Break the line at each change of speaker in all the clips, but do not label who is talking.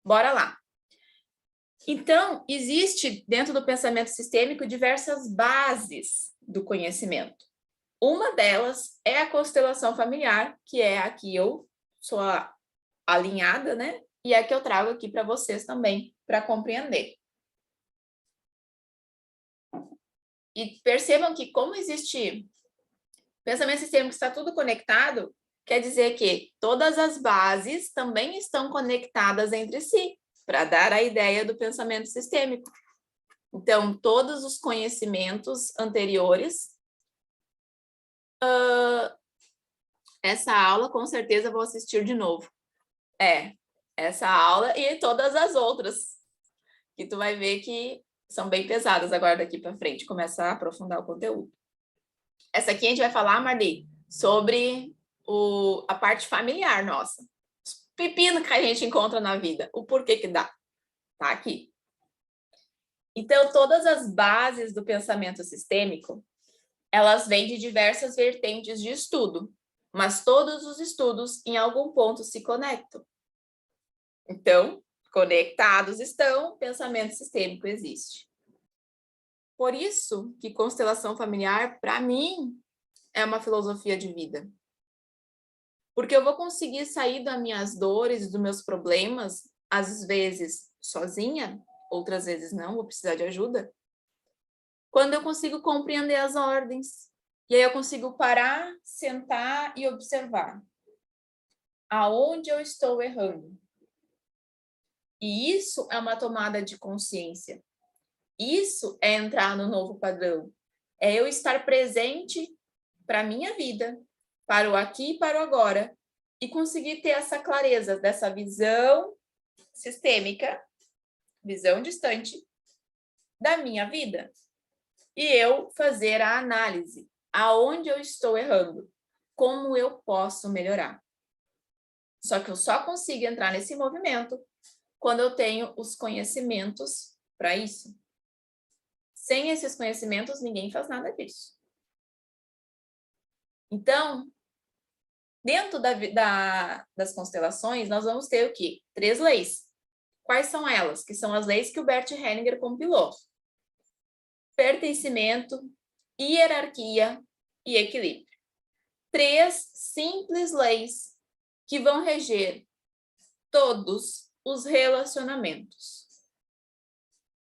Bora lá. Então, existe dentro do pensamento sistêmico diversas bases do conhecimento. Uma delas é a constelação familiar, que é a que eu sou alinhada, né? E é a que eu trago aqui para vocês também, para compreender. E percebam que como existe pensamento sistêmico, está tudo conectado, quer dizer que todas as bases também estão conectadas entre si, para dar a ideia do pensamento sistêmico. Então, todos os conhecimentos anteriores, essa aula com certeza vou assistir de novo. Essa aula e todas as outras, que tu vai ver que são bem pesadas agora daqui para frente, começar a aprofundar o conteúdo. Essa aqui a gente vai falar, Marli, sobre a parte familiar nossa. Os pepinos que a gente encontra na vida, o porquê que dá. Tá aqui. Então, todas as bases do pensamento sistêmico, elas vêm de diversas vertentes de estudo, mas todos os estudos, em algum ponto, se conectam. Então, conectados estão, pensamento sistêmico existe. Por isso que constelação familiar, para mim, é uma filosofia de vida. Porque eu vou conseguir sair das minhas dores, dos meus problemas, às vezes sozinha, outras vezes não, vou precisar de ajuda, quando eu consigo compreender as ordens. E aí eu consigo parar, sentar e observar. Aonde eu estou errando? E isso é uma tomada de consciência. Isso é entrar no novo padrão. É eu estar presente para a minha vida, para o aqui e para o agora, e conseguir ter essa clareza dessa visão sistêmica, visão distante da minha vida. E eu fazer a análise. Aonde eu estou errando? Como eu posso melhorar? Só que eu só consigo entrar nesse movimento quando eu tenho os conhecimentos para isso. Sem esses conhecimentos, ninguém faz nada disso. Então, dentro das constelações, nós vamos ter o quê? 3 leis. Quais são elas? Que são as leis que o Bert Hellinger compilou. Pertencimento, hierarquia e equilíbrio. 3 simples leis que vão reger todos os relacionamentos.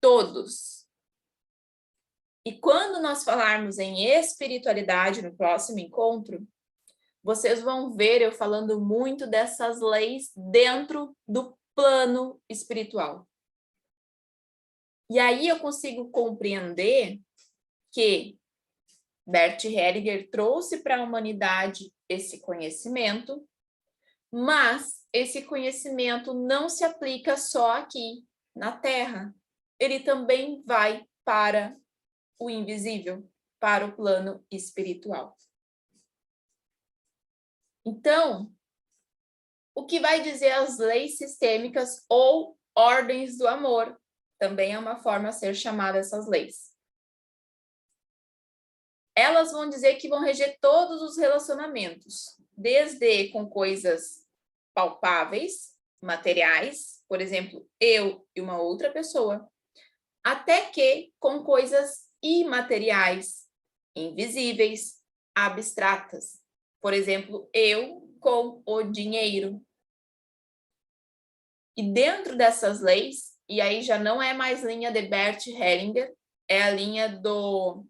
Todos. E quando nós falarmos em espiritualidade no próximo encontro, vocês vão ver eu falando muito dessas leis dentro do plano espiritual. E aí eu consigo compreender que Bert Hellinger trouxe para a humanidade esse conhecimento, mas esse conhecimento não se aplica só aqui na Terra. Ele também vai para o invisível, para o plano espiritual. Então, o que vai dizer as leis sistêmicas ou ordens do amor? Também é uma forma a ser chamada essas leis. Elas vão dizer que vão reger todos os relacionamentos, desde com coisas palpáveis, materiais, por exemplo, eu e uma outra pessoa, até que com coisas imateriais, invisíveis, abstratas. Por exemplo, eu com o dinheiro. E dentro dessas leis, e aí já não é mais linha de Bert Hellinger, é a linha do...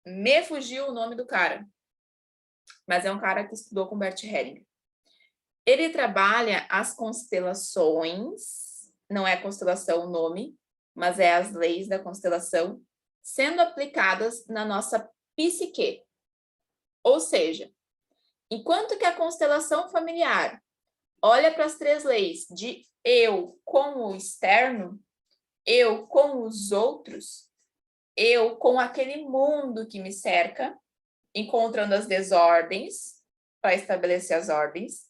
Me fugiu o nome do cara, mas é um cara que estudou com Bert Hellinger. Ele trabalha as constelações, não é constelação o nome, mas é as leis da constelação, sendo aplicadas na nossa psique. Ou seja, enquanto que a constelação familiar olha para as 3 leis de eu com o externo, eu com os outros, eu com aquele mundo que me cerca, encontrando as desordens para estabelecer as ordens.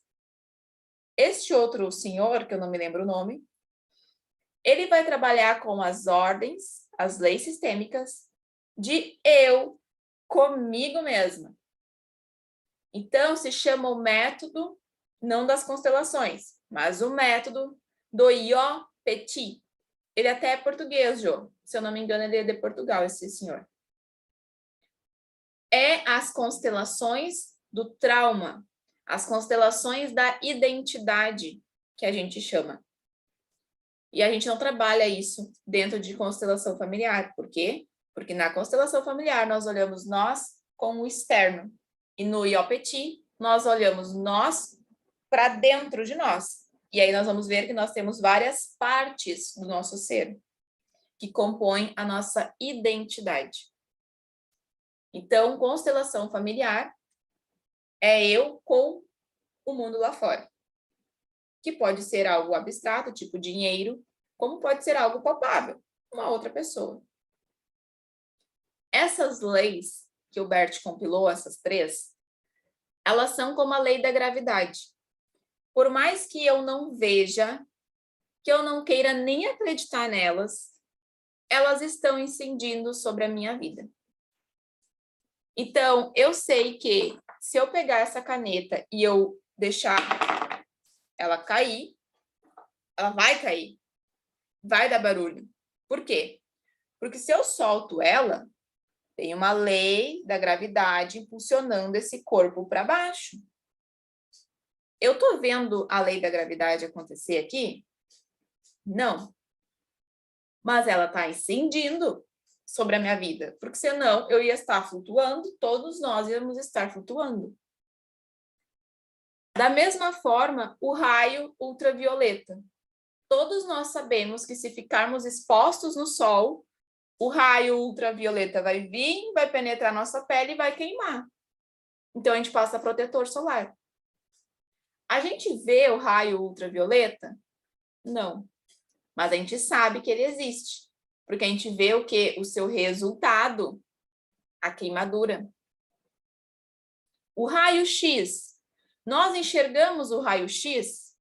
Este outro senhor, que eu não me lembro o nome, ele vai trabalhar com as ordens, as leis sistêmicas de eu comigo mesma. Então, se chama o método, não das constelações, mas o método do Io Petit. Ele até é português, Jô. Se eu não me engano, ele é de Portugal, esse senhor. É as constelações do trauma, as constelações da identidade, que a gente chama. E a gente não trabalha isso dentro de constelação familiar. Por quê? Porque na constelação familiar nós olhamos nós com o externo. E no Io Petit, nós olhamos nós para dentro de nós. E aí nós vamos ver que nós temos várias partes do nosso ser que compõem a nossa identidade. Então, constelação familiar é eu com o mundo lá fora. Que pode ser algo abstrato, tipo dinheiro, como pode ser algo palpável, uma outra pessoa. Essas leis que o Bert compilou, essas 3, elas são como a lei da gravidade. Por mais que eu não veja, que eu não queira nem acreditar nelas, elas estão incidindo sobre a minha vida. Então, eu sei que se eu pegar essa caneta e eu deixar ela cair, ela vai cair, vai dar barulho. Por quê? Porque se eu solto ela, tem uma lei da gravidade impulsionando esse corpo para baixo. Eu estou vendo a lei da gravidade acontecer aqui? Não. Mas ela está incidindo sobre a minha vida, porque senão eu ia estar flutuando, todos nós íamos estar flutuando. Da mesma forma, o raio ultravioleta. Todos nós sabemos que se ficarmos expostos no sol, o raio ultravioleta vai vir, vai penetrar nossa pele e vai queimar. Então, a gente passa protetor solar. A gente vê o raio ultravioleta? Não. Mas a gente sabe que ele existe. Porque a gente vê o quê? O seu resultado, a queimadura. O raio-x. Nós enxergamos o raio-x?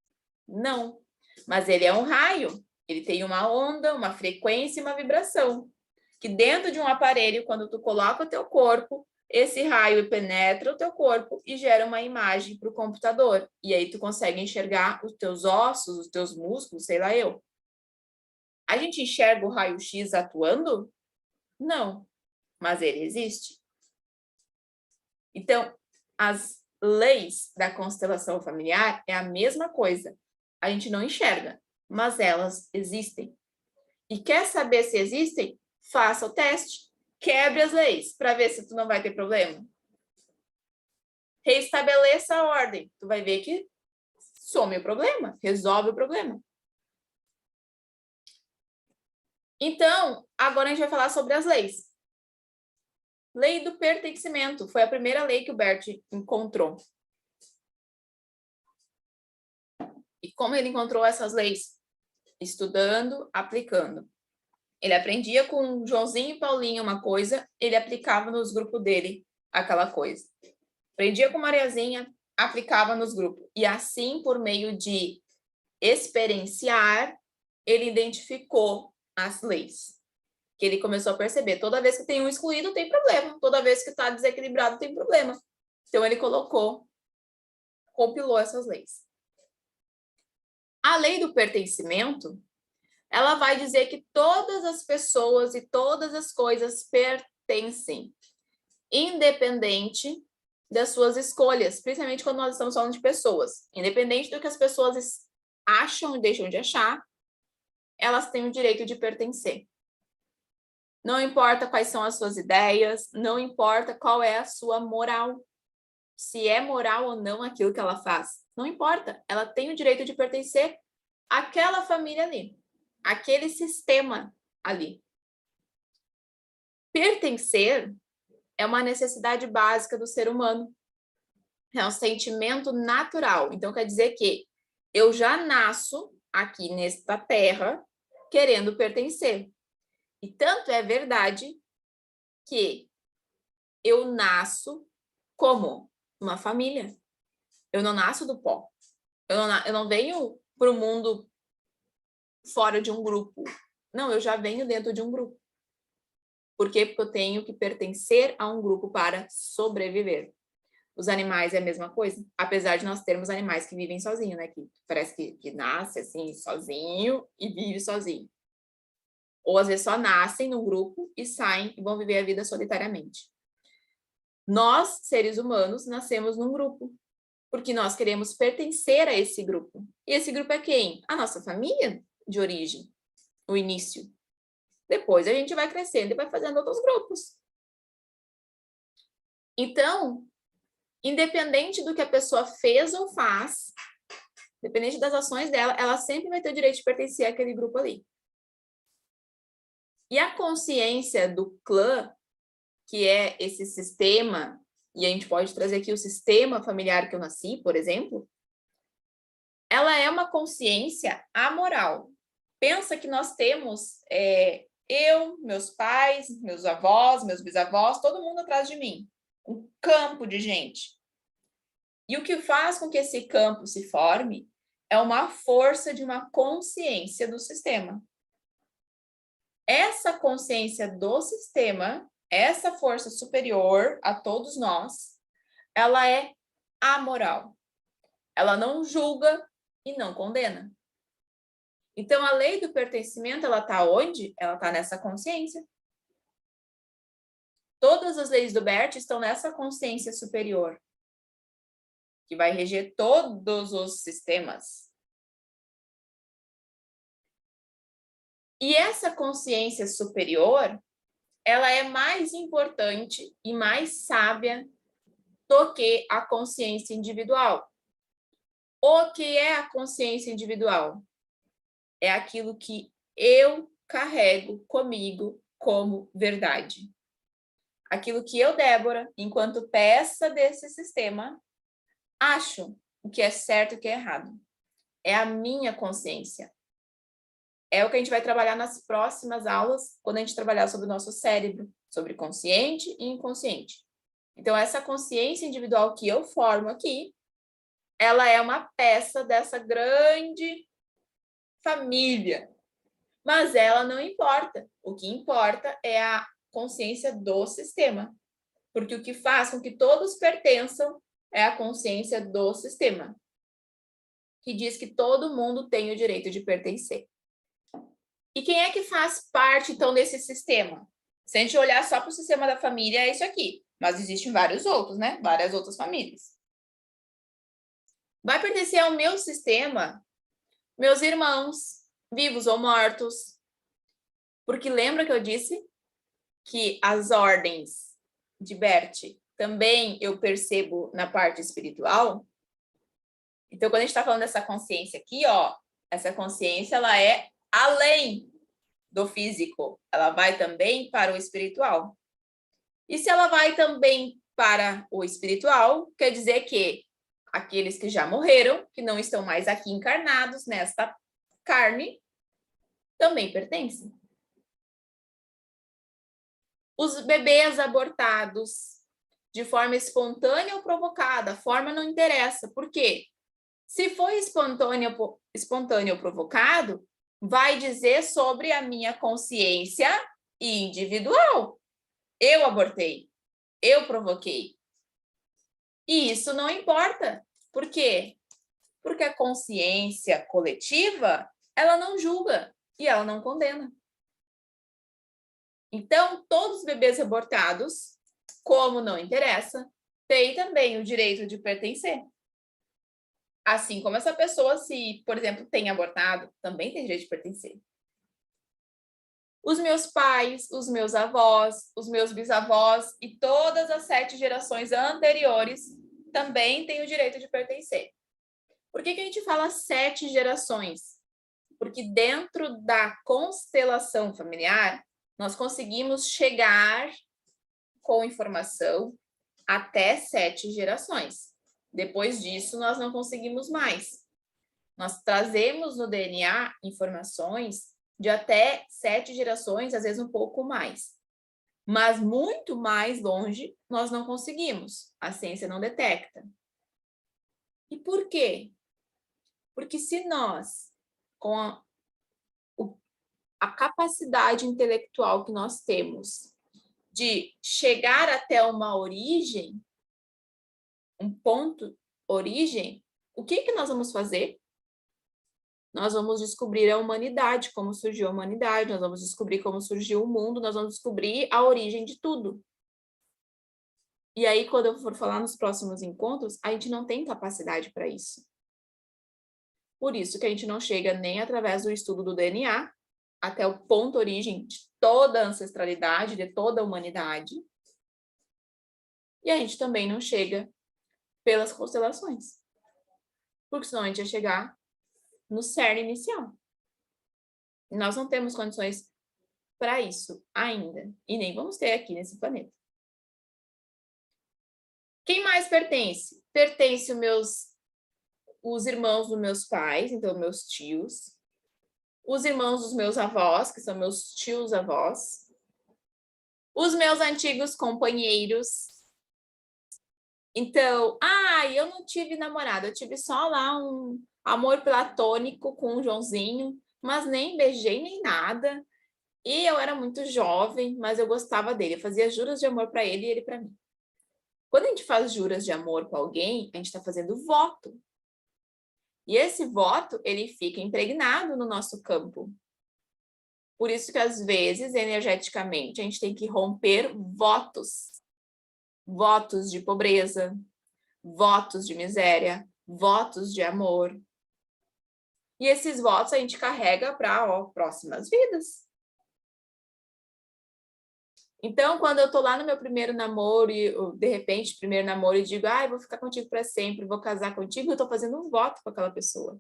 Não. Mas ele é um raio. Ele tem uma onda, uma frequência e uma vibração. Que dentro de um aparelho, quando tu coloca o teu corpo, esse raio penetra o teu corpo e gera uma imagem para o computador. E aí tu consegue enxergar os teus ossos, os teus músculos, sei lá eu. A gente enxerga o raio-x atuando? Não, mas ele existe. Então, as leis da constelação familiar é a mesma coisa. A gente não enxerga, mas elas existem. E quer saber se existem? Faça o teste. Quebre as leis para ver se tu não vai ter problema. Reestabeleça a ordem. Tu vai ver que some o problema, resolve o problema. Então, agora a gente vai falar sobre as leis. Lei do pertencimento. Foi a primeira lei que o Bert encontrou. E como ele encontrou essas leis? Estudando, aplicando. Ele aprendia com Joãozinho e Paulinho uma coisa, ele aplicava nos grupos dele aquela coisa. Aprendia com Mariazinha, aplicava nos grupos. E assim, por meio de experienciar, ele identificou as leis. Que ele começou a perceber. Toda vez que tem um excluído, tem problema. Toda vez que está desequilibrado, tem problema. Então, ele compilou essas leis. A lei do pertencimento, ela vai dizer que todas as pessoas e todas as coisas pertencem, independente das suas escolhas, principalmente quando nós estamos falando de pessoas. Independente do que as pessoas acham e deixam de achar, elas têm o direito de pertencer. Não importa quais são as suas ideias, não importa qual é a sua moral, se é moral ou não aquilo que ela faz. Não importa, ela tem o direito de pertencer àquela família ali, àquele sistema ali. Pertencer é uma necessidade básica do ser humano. É um sentimento natural. Então, quer dizer que eu já nasço aqui nesta terra querendo pertencer. E tanto é verdade que eu nasço como uma família. Eu não nasço do pó. Eu não venho para o mundo fora de um grupo. Não, eu já venho dentro de um grupo. Por quê? Porque eu tenho que pertencer a um grupo para sobreviver. Os animais é a mesma coisa, apesar de nós termos animais que vivem sozinhos, né? Que parece que nasce assim, sozinho e vive sozinho. Ou às vezes só nascem num grupo e saem e vão viver a vida solitariamente. Nós, seres humanos, nascemos num grupo, porque nós queremos pertencer a esse grupo. E esse grupo é quem? A nossa família de origem, o início. Depois a gente vai crescendo e vai fazendo outros grupos. Então, independente do que a pessoa fez ou faz, independente das ações dela, ela sempre vai ter o direito de pertencer àquele grupo ali. E a consciência do clã, que é esse sistema, e a gente pode trazer aqui o sistema familiar que eu nasci, por exemplo, ela é uma consciência amoral. Pensa que nós temos eu, meus pais, meus avós, meus bisavós, todo mundo atrás de mim. Um campo de gente. E o que faz com que esse campo se forme é uma força de uma consciência do sistema. Essa consciência do sistema, essa força superior a todos nós, ela é amoral. Ela não julga e não condena. Então, a lei do pertencimento, ela está onde? Ela está nessa consciência. Todas as leis do Bert estão nessa consciência superior, que vai reger todos os sistemas. E essa consciência superior, ela é mais importante e mais sábia do que a consciência individual. O que é a consciência individual? É aquilo que eu carrego comigo como verdade. Aquilo que eu, Débora, enquanto peça desse sistema, acho o que é certo e o que é errado. É a minha consciência. É o que a gente vai trabalhar nas próximas aulas, quando a gente trabalhar sobre o nosso cérebro, sobre consciente e inconsciente. Então, essa consciência individual que eu formo aqui, ela é uma peça dessa grande família. Mas ela não importa. O que importa é a consciência do sistema. Porque o que faz com que todos pertençam é a consciência do sistema, que diz que todo mundo tem o direito de pertencer. E quem é que faz parte, então, desse sistema? Se a gente olhar só para o sistema da família, é isso aqui. Mas existem vários outros, né? Várias outras famílias. Vai pertencer ao meu sistema, meus irmãos, vivos ou mortos. Porque lembra que eu disse que as ordens de Bert também eu percebo na parte espiritual? Então, quando a gente está falando dessa consciência aqui, ó, essa consciência, ela é além do físico. Ela vai também para o espiritual. E se ela vai também para o espiritual, quer dizer que aqueles que já morreram, que não estão mais aqui encarnados nesta carne, também pertencem. Os bebês abortados de forma espontânea ou provocada, a forma não interessa. Por quê? Se foi espontâneo ou provocado, vai dizer sobre a minha consciência individual. Eu abortei, eu provoquei. E isso não importa. Por quê? Porque a consciência coletiva, ela não julga e ela não condena. Então, todos os bebês abortados, como não interessa, têm também o direito de pertencer. Assim como essa pessoa, se, por exemplo, tem abortado, também tem direito de pertencer. Os meus pais, os meus avós, os meus bisavós e todas as 7 gerações anteriores também têm o direito de pertencer. Por que a gente fala 7 gerações? Porque dentro da constelação familiar, nós conseguimos chegar com informação até 7 gerações. Depois disso, nós não conseguimos mais. Nós trazemos no DNA informações de até 7 gerações, às vezes um pouco mais. Mas muito mais longe, nós não conseguimos. A ciência não detecta. E por quê? Porque se nós, com a capacidade intelectual que nós temos de chegar até uma origem, um ponto origem, o que nós vamos fazer? Nós vamos descobrir a humanidade, como surgiu a humanidade, nós vamos descobrir como surgiu o mundo, nós vamos descobrir a origem de tudo. E aí, quando eu for falar nos próximos encontros, a gente não tem capacidade para isso. Por isso que a gente não chega nem através do estudo do DNA, até o ponto origem de toda a ancestralidade, de toda a humanidade. E a gente também não chega pelas constelações. Porque senão a gente ia chegar no cerne inicial. Nós não temos condições para isso ainda. E nem vamos ter aqui nesse planeta. Quem mais pertence? Pertence os irmãos dos meus pais, então meus tios. Os irmãos dos meus avós, que são meus tios-avós. Os meus antigos companheiros. Então, eu não tive namorado, eu tive só lá um amor platônico com o Joãozinho, mas nem beijei nem nada. E eu era muito jovem, mas eu gostava dele. Eu fazia juras de amor para ele e ele para mim. Quando a gente faz juras de amor com alguém, a gente está fazendo voto. E esse voto, ele fica impregnado no nosso campo. Por isso que, às vezes, energeticamente, a gente tem que romper votos. Votos de pobreza, votos de miséria, votos de amor. E esses votos a gente carrega para próximas vidas. Então, quando eu tô lá no meu primeiro namoro, e de repente, primeiro namoro, e digo, eu vou ficar contigo para sempre, vou casar contigo, eu tô fazendo um voto com aquela pessoa.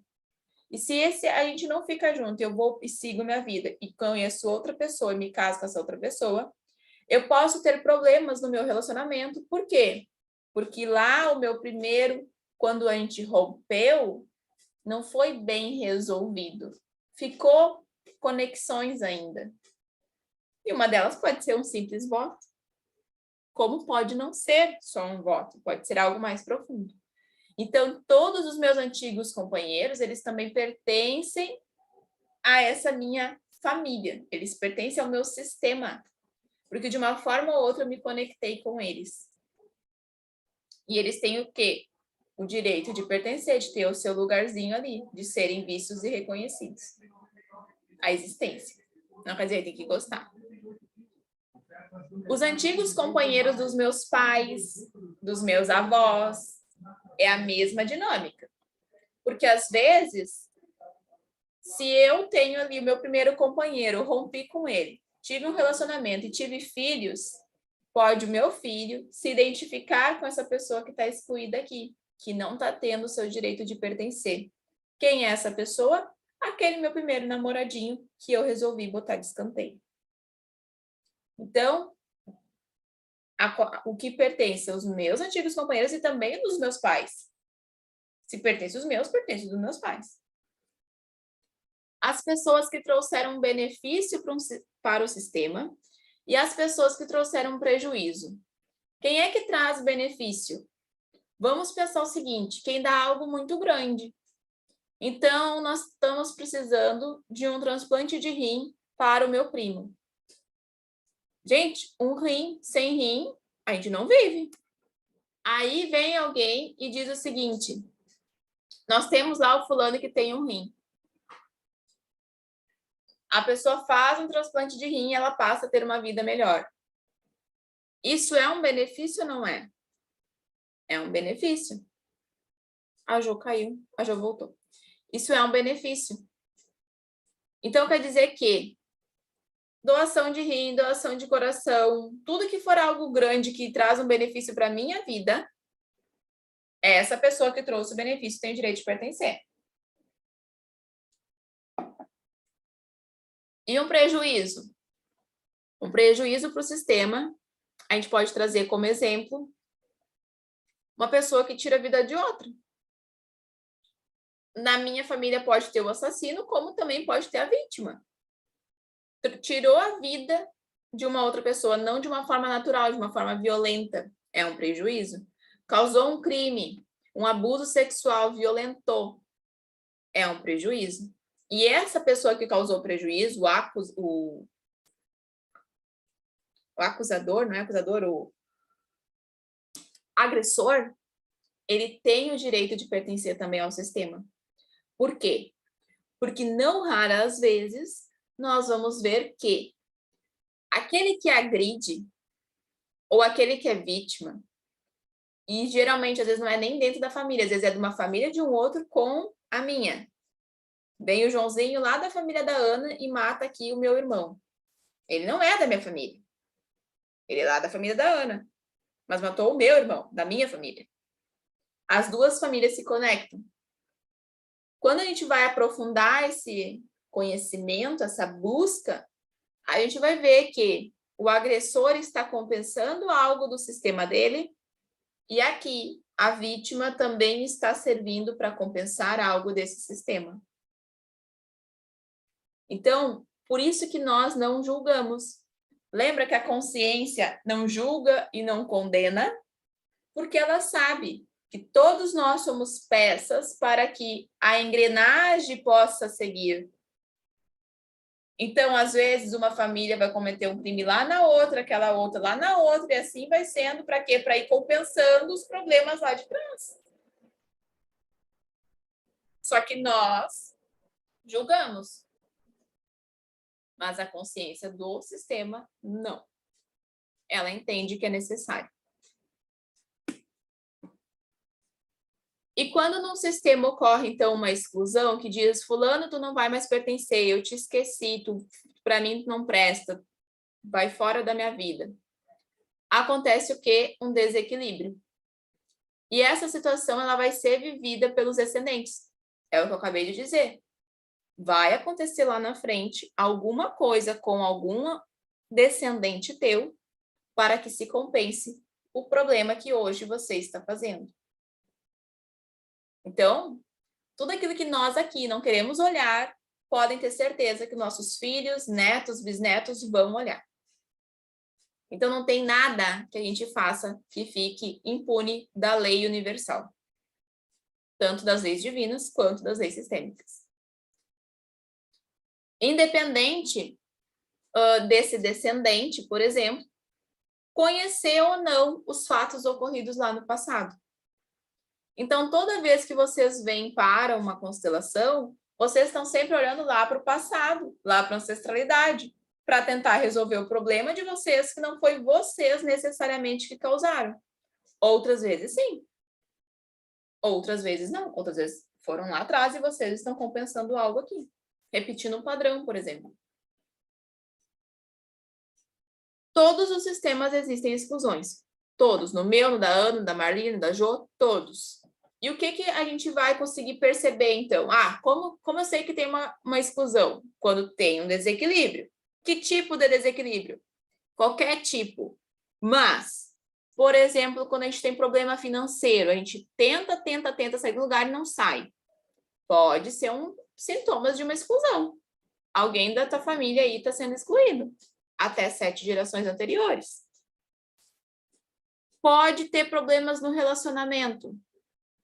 E se a gente não fica junto, eu vou e sigo minha vida, e conheço outra pessoa, e me caso com essa outra pessoa, eu posso ter problemas no meu relacionamento. Por quê? Porque lá o meu primeiro, quando a gente rompeu, não foi bem resolvido. Ficou conexões ainda. E uma delas pode ser um simples voto. Como pode não ser só um voto, pode ser algo mais profundo. Então, todos os meus antigos companheiros, eles também pertencem a essa minha família. Eles pertencem ao meu sistema. Porque de uma forma ou outra eu me conectei com eles. E eles têm o quê? O direito de pertencer, de ter o seu lugarzinho ali, de serem vistos e reconhecidos. A existência. Não quer dizer, tem que gostar. Os antigos companheiros dos meus pais, dos meus avós, é a mesma dinâmica. Porque, às vezes, se eu tenho ali o meu primeiro companheiro, rompi com ele, tive um relacionamento e tive filhos, pode o meu filho se identificar com essa pessoa que está excluída aqui, que não está tendo o seu direito de pertencer. Quem é essa pessoa? Aquele meu primeiro namoradinho que eu resolvi botar de escanteio. Então, o que pertence aos meus antigos companheiros e também dos meus pais. Se pertence aos meus, pertence aos meus pais. As pessoas que trouxeram benefício para o sistema e as pessoas que trouxeram prejuízo. Quem é que traz benefício? Vamos pensar o seguinte, quem dá algo muito grande. Então, nós estamos precisando de um transplante de rim para o meu primo. Gente, um rim sem rim, a gente não vive. Aí vem alguém e diz o seguinte, nós temos lá o fulano que tem um rim. A pessoa faz um transplante de rim e ela passa a ter uma vida melhor. Isso é um benefício ou não é? É um benefício. A Jo caiu, a Jo voltou. Isso é um benefício. Então, quer dizer que doação de rim, doação de coração, tudo que for algo grande que traz um benefício para a minha vida, essa pessoa que trouxe o benefício tem o direito de pertencer. E um prejuízo? Um prejuízo para o sistema, a gente pode trazer como exemplo uma pessoa que tira a vida de outra. Na minha família pode ter o assassino, como também pode ter a vítima. Tirou a vida de uma outra pessoa, não de uma forma natural, de uma forma violenta. É um prejuízo. Causou um crime, um abuso sexual, violentou. É um prejuízo. E essa pessoa que causou prejuízo, o acusador, não é acusador, o agressor, ele tem o direito de pertencer também ao sistema. Por quê? Porque não raras vezes nós vamos ver que aquele que agride ou aquele que é vítima, e geralmente às vezes não é nem dentro da família, às vezes é de uma família de um outro com a minha. Vem o Joãozinho lá da família da Ana e mata aqui o meu irmão. Ele não é da minha família. Ele é lá da família da Ana, mas matou o meu irmão, da minha família. As duas famílias se conectam. Quando a gente vai aprofundar esse conhecimento, essa busca, a gente vai ver que o agressor está compensando algo do sistema dele e aqui a vítima também está servindo para compensar algo desse sistema. Então, por isso que nós não julgamos. Lembra que a consciência não julga e não condena? Porque ela sabe que todos nós somos peças para que a engrenagem possa seguir. Então, às vezes, uma família vai cometer um crime lá na outra, aquela outra lá na outra, e assim vai sendo, para quê? Para ir compensando os problemas lá de trás. Só que nós julgamos. Mas a consciência do sistema, não. Ela entende que é necessário. E quando num sistema ocorre, então, uma exclusão que diz, fulano, tu não vai mais pertencer, eu te esqueci, tu, para mim, tu não presta, vai fora da minha vida. Acontece o quê? Um desequilíbrio. E essa situação, ela vai ser vivida pelos descendentes. É o que eu acabei de dizer. Vai acontecer lá na frente alguma coisa com algum descendente teu para que se compense o problema que hoje você está fazendo. Então, tudo aquilo que nós aqui não queremos olhar, podem ter certeza que nossos filhos, netos, bisnetos vão olhar. Então, não tem nada que a gente faça que fique impune da lei universal. Tanto das leis divinas, quanto das leis sistêmicas. Independente desse descendente, por exemplo, conhecer ou não os fatos ocorridos lá no passado. Então, toda vez que vocês vêm para uma constelação, vocês estão sempre olhando lá para o passado, lá para a ancestralidade, para tentar resolver o problema de vocês, que não foi vocês necessariamente que causaram. Outras vezes, sim. Outras vezes, não. Outras vezes foram lá atrás e vocês estão compensando algo aqui. Repetindo um padrão, por exemplo. Todos os sistemas existem exclusões. Todos. No meu, no da Ana, no da Marlene, no da Jo, todos. E o que a gente vai conseguir perceber, então? Ah, como eu sei que tem uma exclusão? Quando tem um desequilíbrio. Que tipo de desequilíbrio? Qualquer tipo. Mas, por exemplo, quando a gente tem problema financeiro, a gente tenta sair do lugar e não sai. Pode ser um sintoma de uma exclusão. Alguém da tua família aí está sendo excluído. Até 7 gerações anteriores. Pode ter problemas no relacionamento.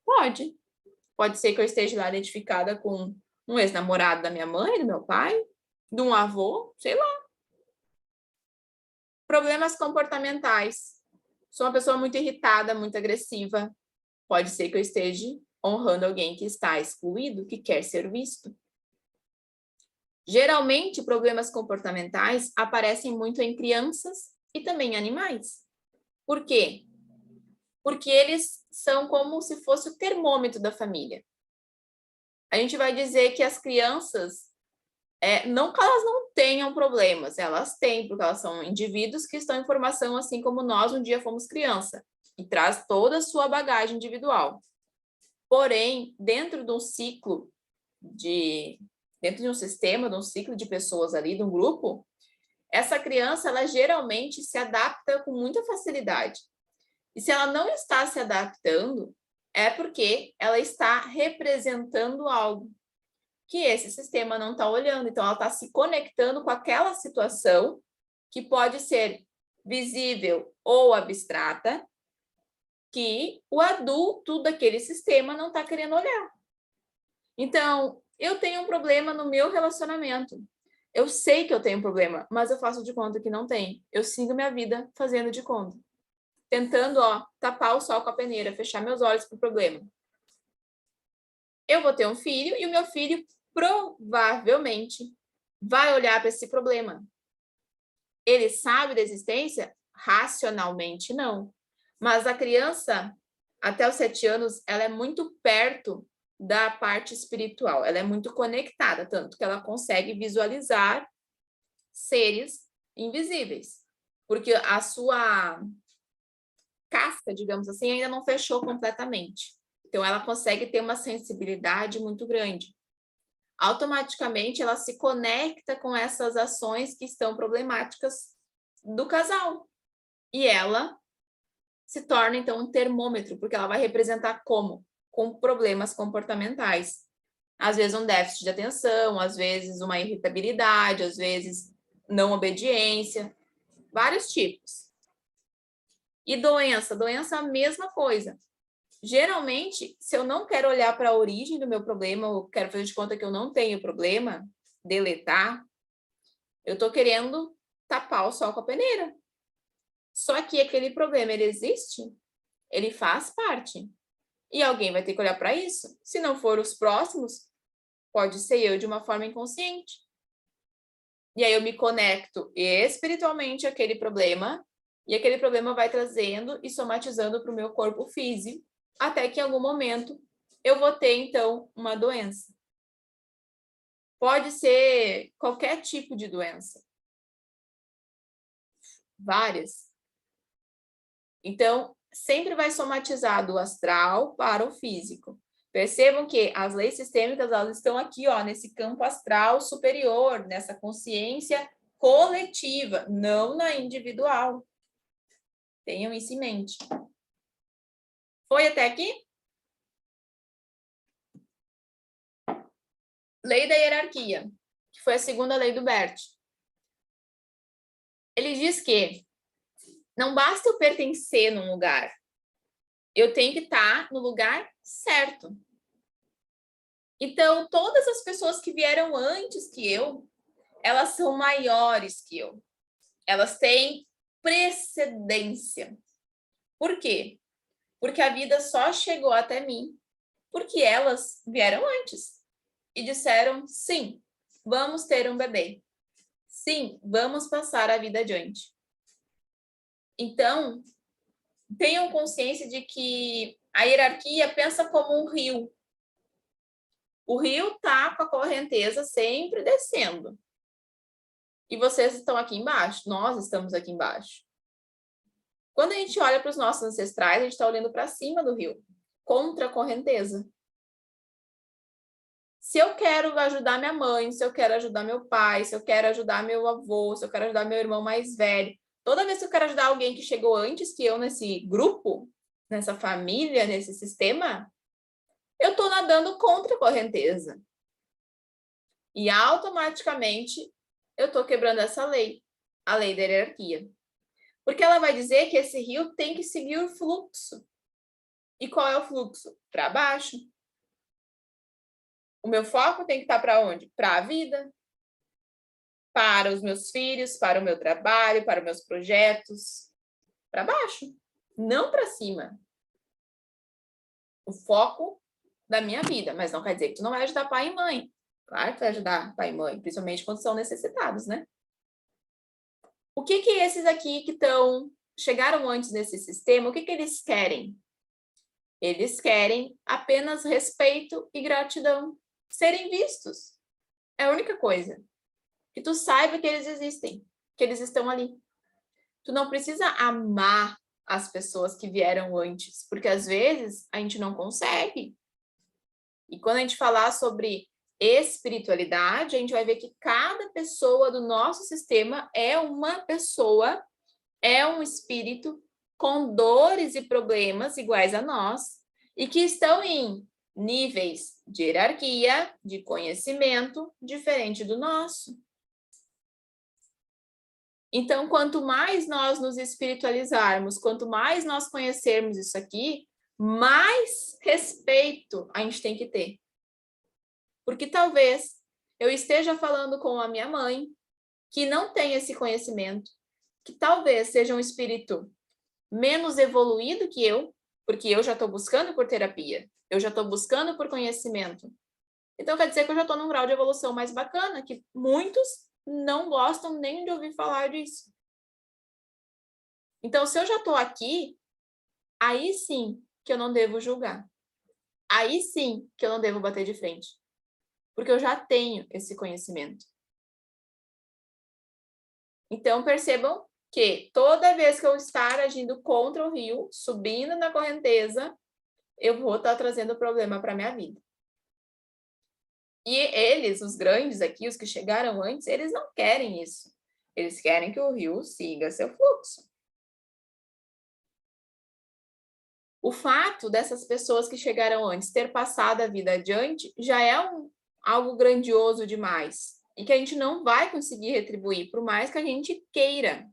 Pode. Pode ser que eu esteja lá identificada com um ex-namorado da minha mãe, do meu pai, de um avô, sei lá. Problemas comportamentais. Sou uma pessoa muito irritada, muito agressiva. Pode ser que eu esteja honrando alguém que está excluído, que quer ser visto. Geralmente, problemas comportamentais aparecem muito em crianças e também em animais. Por quê? Porque eles são como se fosse o termômetro da família. A gente vai dizer que as crianças, não que elas não tenham problemas, elas têm, porque elas são indivíduos que estão em formação assim como nós um dia fomos criança, e traz toda a sua bagagem individual. Porém, dentro de um ciclo dentro de um sistema, de um ciclo de pessoas ali, de um grupo, essa criança, ela geralmente se adapta com muita facilidade. E se ela não está se adaptando, é porque ela está representando algo que esse sistema não está olhando. Então, ela está se conectando com aquela situação que pode ser visível ou abstrata, que o adulto daquele sistema não está querendo olhar. Então, eu tenho um problema no meu relacionamento. Eu sei que eu tenho um problema, mas eu faço de conta que não tem. Eu sigo minha vida fazendo de conta. tentando, ó, tapar o sol com a peneira, fechar meus olhos para o problema. Eu vou ter um filho e o meu filho provavelmente vai olhar para esse problema. Ele sabe da existência? Racionalmente, não. Mas a criança, até os 7 anos, ela é muito perto da parte espiritual. Ela é muito conectada, tanto que ela consegue visualizar seres invisíveis. Porque a sua casca, digamos assim, ainda não fechou completamente. Então, ela consegue ter uma sensibilidade muito grande. Automaticamente, ela se conecta com essas ações que estão problemáticas do casal. E ela se torna, então, um termômetro, porque ela vai representar como? Com problemas comportamentais. Às vezes, um déficit de atenção, às vezes, uma irritabilidade, às vezes, não obediência, vários tipos. E doença? Doença é a mesma coisa. Geralmente, se eu não quero olhar para a origem do meu problema, ou quero fazer de conta que eu não tenho problema, deletar, eu estou querendo tapar o sol com a peneira. Só que aquele problema, ele existe, ele faz parte. E alguém vai ter que olhar para isso. Se não for os próximos, pode ser eu de uma forma inconsciente. E aí eu me conecto espiritualmente àquele problema, e aquele problema vai trazendo e somatizando para o meu corpo físico, até que em algum momento eu vou ter, então, uma doença. Pode ser qualquer tipo de doença. Várias. Então, sempre vai somatizar do astral para o físico. Percebam que as leis sistêmicas, elas estão aqui, ó, nesse campo astral superior, nessa consciência coletiva, não na individual. Tenham isso em mente. Foi até aqui? Lei da hierarquia, que foi a segunda lei do Bert. Ele diz que não basta eu pertencer num lugar, eu tenho que estar no lugar certo. Então, todas as pessoas que vieram antes que eu, elas são maiores que eu. Elas têm precedência. Por quê? Porque a vida só chegou até mim porque elas vieram antes e disseram, sim, vamos ter um bebê. Sim, vamos passar a vida adiante. Então, tenham consciência de que a hierarquia pensa como um rio. O rio está com a correnteza sempre descendo. E vocês estão aqui embaixo, nós estamos aqui embaixo. Quando a gente olha para os nossos ancestrais, a gente está olhando para cima do rio, contra a correnteza. Se eu quero ajudar minha mãe, se eu quero ajudar meu pai, se eu quero ajudar meu avô, se eu quero ajudar meu irmão mais velho, toda vez que eu quero ajudar alguém que chegou antes que eu nesse grupo, nessa família, nesse sistema, eu estou nadando contra a correnteza. E automaticamente eu estou quebrando essa lei, a lei da hierarquia. Porque ela vai dizer que esse rio tem que seguir o fluxo. E qual é o fluxo? Para baixo. O meu foco tem que estar para onde? Para a vida. Para os meus filhos, para o meu trabalho, para os meus projetos. Para baixo. Não para cima. O foco da minha vida. Mas não quer dizer que tu não vai ajudar pai e mãe. Claro que vai ajudar pai e mãe, principalmente quando são necessitados, né? O que esses aqui que chegaram antes nesse sistema, o que eles querem? Eles querem apenas respeito e gratidão. Serem vistos. É a única coisa. Que tu saiba que eles existem, que eles estão ali. Tu não precisa amar as pessoas que vieram antes, porque às vezes a gente não consegue. E quando a gente falar sobre espiritualidade, a gente vai ver que cada pessoa do nosso sistema é uma pessoa, é um espírito com dores e problemas iguais a nós e que estão em níveis de hierarquia, de conhecimento diferente do nosso. Então, quanto mais nós nos espiritualizarmos, quanto mais nós conhecermos isso aqui, mais respeito a gente tem que ter. Porque talvez eu esteja falando com a minha mãe, que não tem esse conhecimento, que talvez seja um espírito menos evoluído que eu, porque eu já estou buscando por terapia, eu já estou buscando por conhecimento. Então, quer dizer que eu já estou num grau de evolução mais bacana, que muitos não gostam nem de ouvir falar disso. Então, se eu já estou aqui, aí sim que eu não devo julgar. Aí sim que eu não devo bater de frente. Porque eu já tenho esse conhecimento. Então, percebam que toda vez que eu estar agindo contra o rio, subindo na correnteza, eu vou estar trazendo problema para a minha vida. E eles, os grandes aqui, os que chegaram antes, eles não querem isso. Eles querem que o rio siga seu fluxo. O fato dessas pessoas que chegaram antes ter passado a vida adiante já é algo grandioso demais. E que a gente não vai conseguir retribuir, por mais que a gente queira.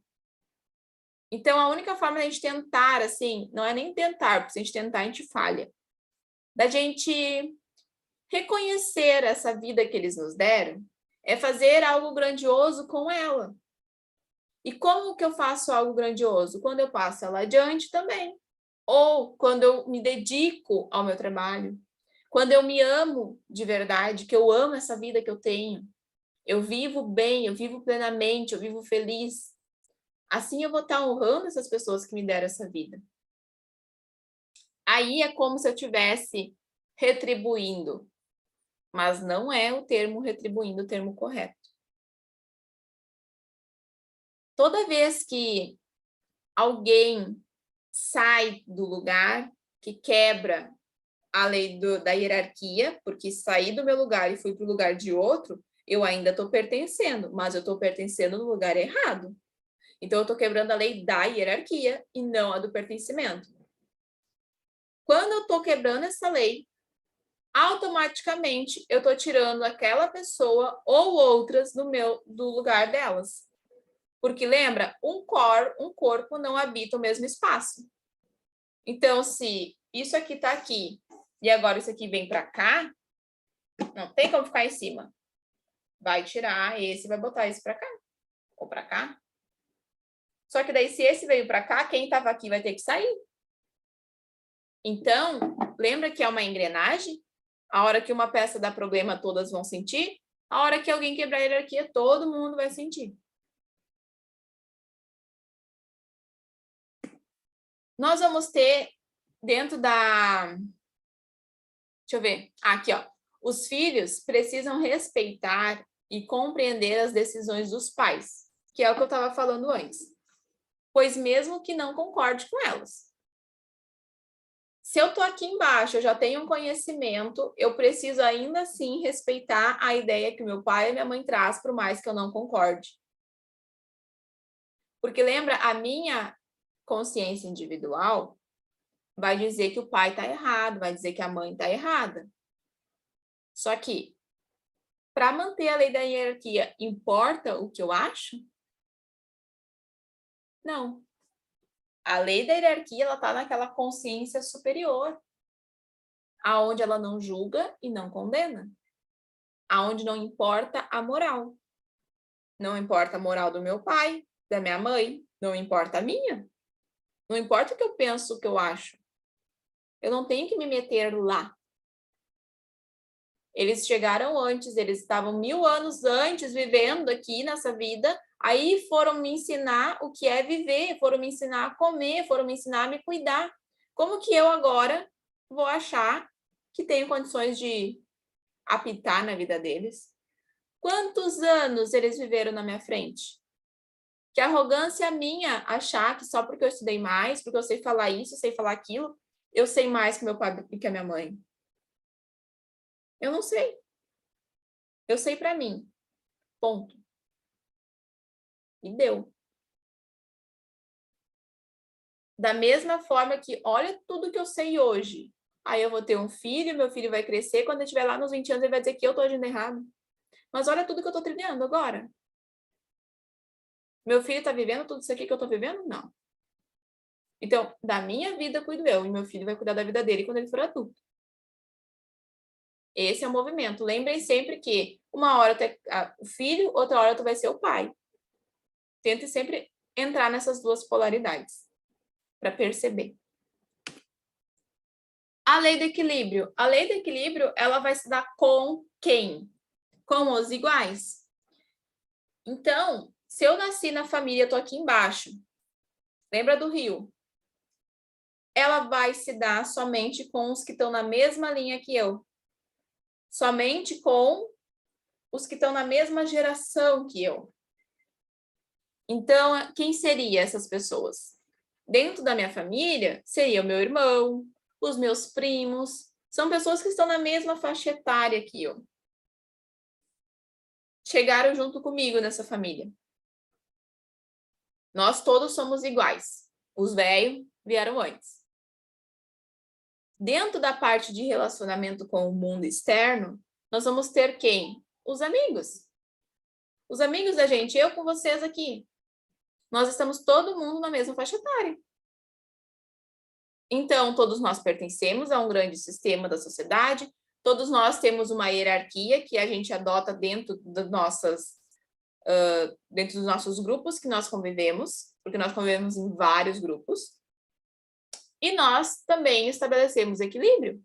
Então, a única forma da gente tentar, assim, não é nem tentar, porque se a gente tentar, a gente falha. Da gente reconhecer essa vida que eles nos deram, é fazer algo grandioso com ela. E como que eu faço algo grandioso? Quando eu passo ela adiante também. Ou quando eu me dedico ao meu trabalho. Quando eu me amo de verdade, que eu amo essa vida que eu tenho. Eu vivo bem, eu vivo plenamente, eu vivo feliz. Assim eu vou estar honrando essas pessoas que me deram essa vida. Aí é como se eu estivesse retribuindo. Mas não é o termo retribuindo o termo correto. Toda vez que alguém sai do lugar, que quebra a lei da hierarquia, porque saí do meu lugar e fui para o lugar de outro, eu ainda estou pertencendo, mas eu estou pertencendo no lugar errado. Então, eu estou quebrando a lei da hierarquia e não a do pertencimento. Quando eu estou quebrando essa lei, automaticamente eu estou tirando aquela pessoa ou outras do lugar delas. Porque lembra, um corpo não habita o mesmo espaço. Então, se isso aqui está aqui e agora isso aqui vem para cá, não tem como ficar em cima. Vai tirar esse e vai botar esse para cá ou para cá. Só que daí, se esse veio para cá, quem estava aqui vai ter que sair. Então, lembra que é uma engrenagem? A hora que uma peça dá problema, todas vão sentir. A hora que alguém quebrar a hierarquia, todo mundo vai sentir. Nós vamos ter dentro da... Deixa eu ver. Aqui, ó. Os filhos precisam respeitar e compreender as decisões dos pais, que é o que eu estava falando antes. Pois mesmo que não concorde com elas. Se eu estou aqui embaixo, eu já tenho um conhecimento, eu preciso ainda assim respeitar a ideia que meu pai e minha mãe traz, por mais que eu não concorde. Porque lembra, a minha consciência individual vai dizer que o pai está errado, vai dizer que a mãe está errada. Só que, para manter a lei da hierarquia, importa o que eu acho? Não. A lei da hierarquia, ela está naquela consciência superior, aonde ela não julga e não condena, aonde não importa a moral. Não importa a moral do meu pai, da minha mãe, não importa a minha. Não importa o que eu penso, o que eu acho. Eu não tenho que me meter lá. Eles chegaram antes, eles estavam 1000 anos antes vivendo aqui nessa vida, aí foram me ensinar o que é viver, foram me ensinar a comer, foram me ensinar a me cuidar. Como que eu agora vou achar que tenho condições de apitar na vida deles? Quantos anos eles viveram na minha frente? Que arrogância minha achar que só porque eu estudei mais, porque eu sei falar isso, sei falar aquilo, eu sei mais que meu pai e que a minha mãe. Eu não sei. Eu sei para mim. Ponto. E deu. Da mesma forma que, olha tudo que eu sei hoje. Aí eu vou ter um filho, meu filho vai crescer, quando ele estiver lá nos 20 anos, ele vai dizer que eu tô agindo errado. Mas olha tudo que eu tô trilhando agora. Meu filho tá vivendo tudo isso aqui que eu tô vivendo? Não. Então, da minha vida cuido eu, e meu filho vai cuidar da vida dele quando ele for adulto. Esse é o movimento. Lembrem sempre que uma hora tu é o filho, outra hora tu vai ser o pai. Tente sempre entrar nessas duas polaridades. para perceber. A lei do equilíbrio. A lei do equilíbrio, ela vai se dar com quem? Com os iguais. Então, se eu nasci na família, eu tô aqui embaixo. Lembra do rio? Ela vai se dar somente com os que estão na mesma linha que eu. Somente com os que estão na mesma geração que eu. Então, quem seriam essas pessoas? Dentro da minha família, seria o meu irmão, os meus primos. São pessoas que estão na mesma faixa etária que eu. Chegaram junto comigo nessa família. Nós todos somos iguais. Os velhos vieram antes. Dentro da parte de relacionamento com o mundo externo, nós vamos ter quem? Os amigos. Os amigos da gente, eu com vocês aqui. Nós estamos todo mundo na mesma faixa etária. Então, todos nós pertencemos a um grande sistema da sociedade, todos nós temos uma hierarquia que a gente adota dentro dos nossos grupos que nós convivemos, porque nós convivemos em vários grupos. E nós também estabelecemos equilíbrio.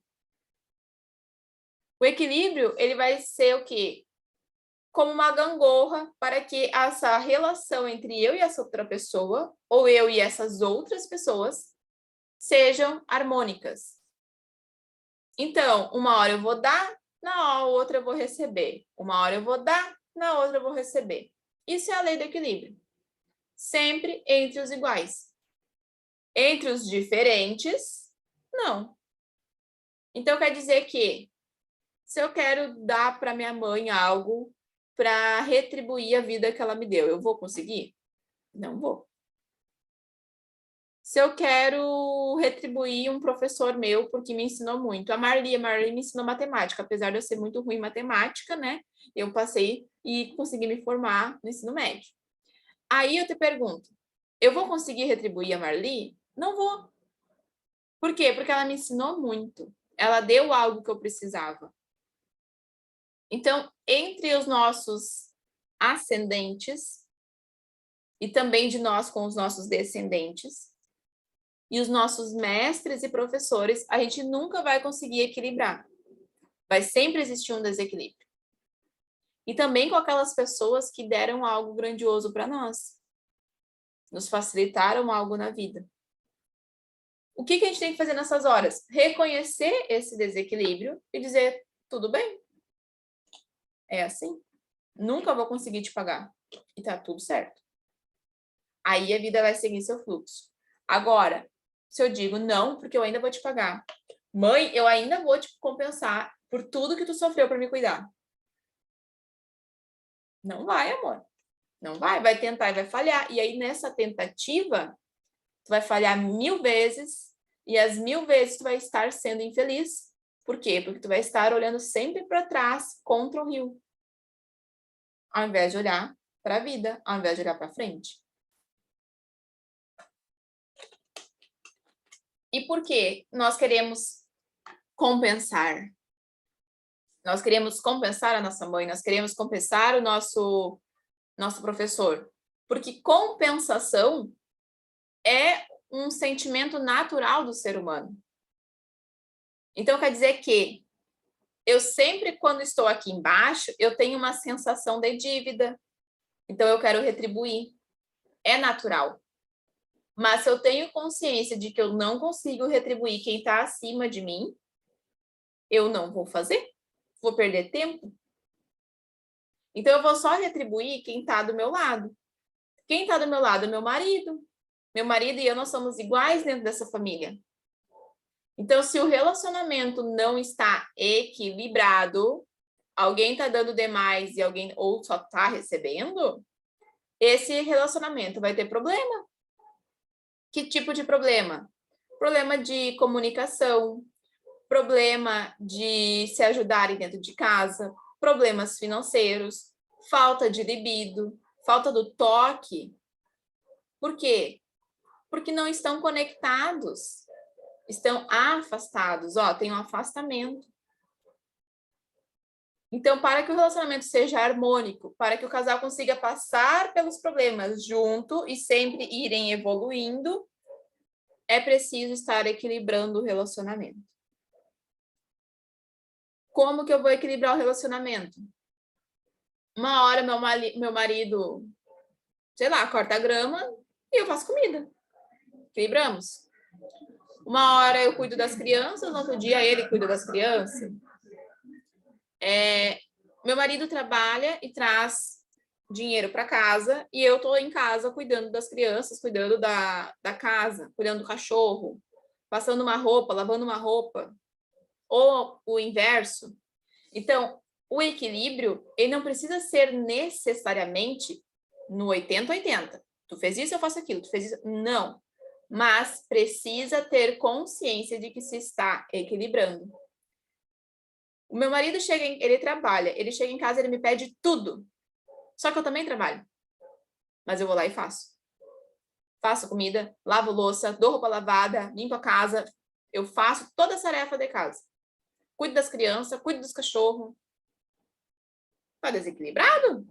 O equilíbrio, ele vai ser o quê? Como uma gangorra para que essa relação entre eu e essa outra pessoa, ou eu e essas outras pessoas, sejam harmônicas. Então, uma hora eu vou dar, na outra eu vou receber. Uma hora eu vou dar, na outra eu vou receber. Isso é a lei do equilíbrio. Sempre entre os iguais. Entre os diferentes, não. Então, quer dizer que se eu quero dar para minha mãe algo para retribuir a vida que ela me deu, eu vou conseguir? Não vou. Se eu quero retribuir um professor meu porque me ensinou muito, a Marli me ensinou matemática, apesar de eu ser muito ruim em matemática, né? Eu passei e consegui me formar no ensino médio. Aí eu te pergunto, eu vou conseguir retribuir a Marli? Não vou. Por quê? Porque ela me ensinou muito. Ela deu algo que eu precisava. Então, entre os nossos ascendentes e também de nós com os nossos descendentes e os nossos mestres e professores, a gente nunca vai conseguir equilibrar. Vai sempre existir um desequilíbrio. E também com aquelas pessoas que deram algo grandioso para nós. Nos facilitaram algo na vida. O que a gente tem que fazer nessas horas? Reconhecer esse desequilíbrio e dizer, tudo bem. É assim. Nunca vou conseguir te pagar. E tá tudo certo. Aí a vida vai seguir seu fluxo. Agora, se eu digo não, porque eu ainda vou te pagar. Mãe, eu ainda vou te compensar por tudo que tu sofreu para me cuidar. Não vai, amor. Não vai. Vai tentar e vai falhar. E aí, nessa tentativa, tu vai falhar 1000 vezes e as 1000 vezes tu vai estar sendo infeliz. Por quê? Porque tu vai estar olhando sempre para trás, contra o rio. Ao invés de olhar para a vida, ao invés de olhar para frente. E por que nós queremos compensar? Nós queremos compensar a nossa mãe, nós queremos compensar o nosso professor. Porque compensação é um sentimento natural do ser humano. Então, quer dizer que eu sempre, quando estou aqui embaixo, eu tenho uma sensação de dívida. Então, eu quero retribuir. É natural. Mas se eu tenho consciência de que eu não consigo retribuir quem está acima de mim, eu não vou fazer. Vou perder tempo. Então, eu vou só retribuir quem está do meu lado. Quem está do meu lado é meu marido. Meu marido e eu, nós somos iguais dentro dessa família. Então, se o relacionamento não está equilibrado, alguém está dando demais e alguém ou só está recebendo, esse relacionamento vai ter problema. Que tipo de problema? Problema de comunicação, problema de se ajudarem dentro de casa, problemas financeiros, falta de libido, falta do toque. Por quê? Porque não estão conectados, estão afastados. Ó, tem um afastamento. Então, para que o relacionamento seja harmônico, para que o casal consiga passar pelos problemas junto e sempre irem evoluindo, é preciso estar equilibrando o relacionamento. Como que eu vou equilibrar o relacionamento? Uma hora meu marido, sei lá, corta a grama e eu faço comida. Equilibramos. Uma hora eu cuido das crianças, no outro dia ele cuida das crianças. Meu marido trabalha e traz dinheiro para casa e eu estou em casa cuidando das crianças, cuidando da casa, cuidando do cachorro, passando uma roupa, lavando uma roupa, ou o inverso. Então, o equilíbrio, ele não precisa ser necessariamente no 80-80. Tu fez isso, eu faço aquilo. Tu fez isso, não. Mas precisa ter consciência de que se está equilibrando. O meu marido chega, ele trabalha, ele chega em casa, ele me pede tudo. Só que eu também trabalho. Mas eu vou lá e faço. Faço comida, lavo louça, dou roupa lavada, limpo a casa. Eu faço toda a tarefa de casa. Cuido das crianças, cuido dos cachorros. Tá desequilibrado?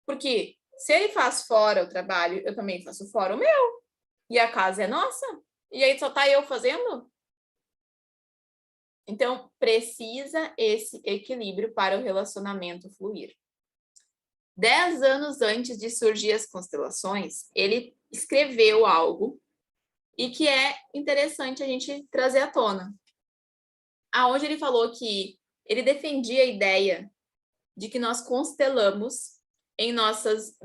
Porque se ele faz fora o trabalho, eu também faço fora o meu. E a casa é nossa. E aí só tá eu fazendo? Então, precisa esse equilíbrio para o relacionamento fluir. 10 anos antes de surgir as constelações, ele escreveu algo e que é interessante a gente trazer à tona. Aonde ele falou que ele defendia a ideia de que nós constelamos em nossas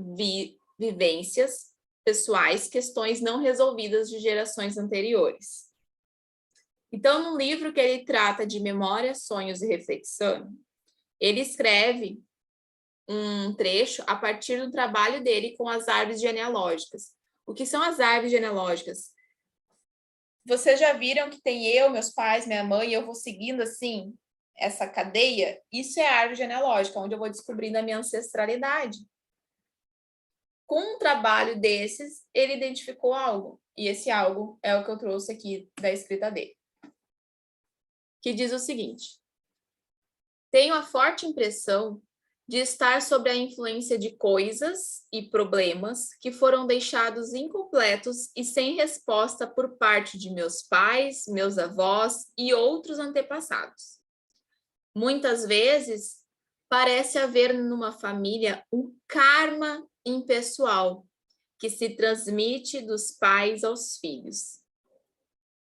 vivências pessoais questões não resolvidas de gerações anteriores. Então, no livro que ele trata de memória, sonhos e reflexão, ele escreve um trecho a partir do trabalho dele com as árvores genealógicas. O que são as árvores genealógicas? Vocês já viram que tem eu, meus pais, minha mãe, e eu vou seguindo assim essa cadeia? Isso é a árvore genealógica, onde eu vou descobrindo a minha ancestralidade. Com um trabalho desses, ele identificou algo, e esse algo é o que eu trouxe aqui da escrita dele, que diz o seguinte: tenho a forte impressão de estar sob a influência de coisas e problemas que foram deixados incompletos e sem resposta por parte de meus pais, meus avós e outros antepassados. Muitas vezes, parece haver numa família um karma impessoal que se transmite dos pais aos filhos.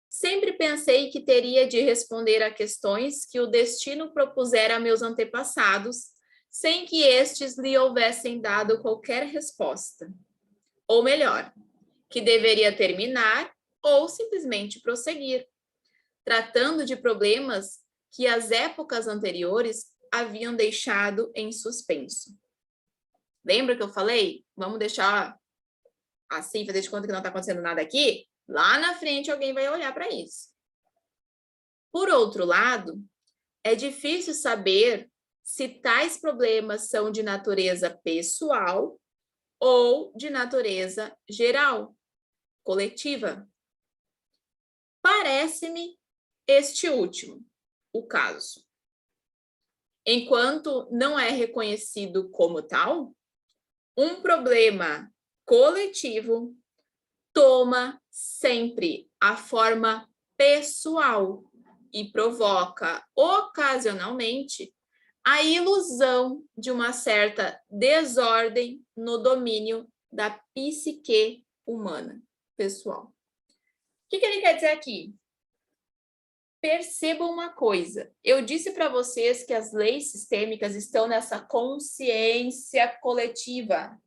Sempre pensei que teria de responder a questões que o destino propusera a meus antepassados, sem que estes lhe houvessem dado qualquer resposta. Ou melhor, que deveria terminar ou simplesmente prosseguir, tratando de problemas que as épocas anteriores haviam deixado em suspenso. Lembra que eu falei? Vamos deixar assim, fazer de conta que não está acontecendo nada aqui? Lá na frente alguém vai olhar para isso. Por outro lado, é difícil saber se tais problemas são de natureza pessoal ou de natureza geral, coletiva. Parece-me este último o caso. Enquanto não é reconhecido como tal, um problema coletivo toma sempre a forma pessoal e provoca ocasionalmente a ilusão de uma certa desordem no domínio da psique humana pessoal. O que ele quer dizer aqui? Percebam uma coisa. Eu disse para vocês que as leis sistêmicas estão nessa consciência coletiva.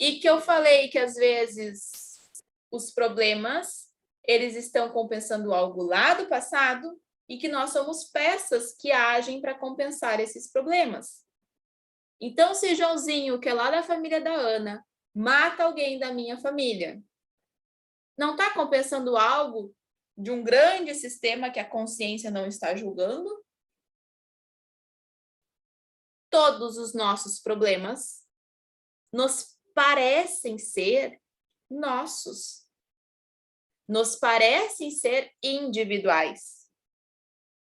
E que eu falei que, às vezes, os problemas, eles estão compensando algo lá do passado e que nós somos peças que agem para compensar esses problemas. Então, se Joãozinho, que é lá da família da Ana, mata alguém da minha família, não está compensando algo de um grande sistema que a consciência não está julgando? Todos os nossos problemas nos parecem ser nossos. Nos parecem ser individuais,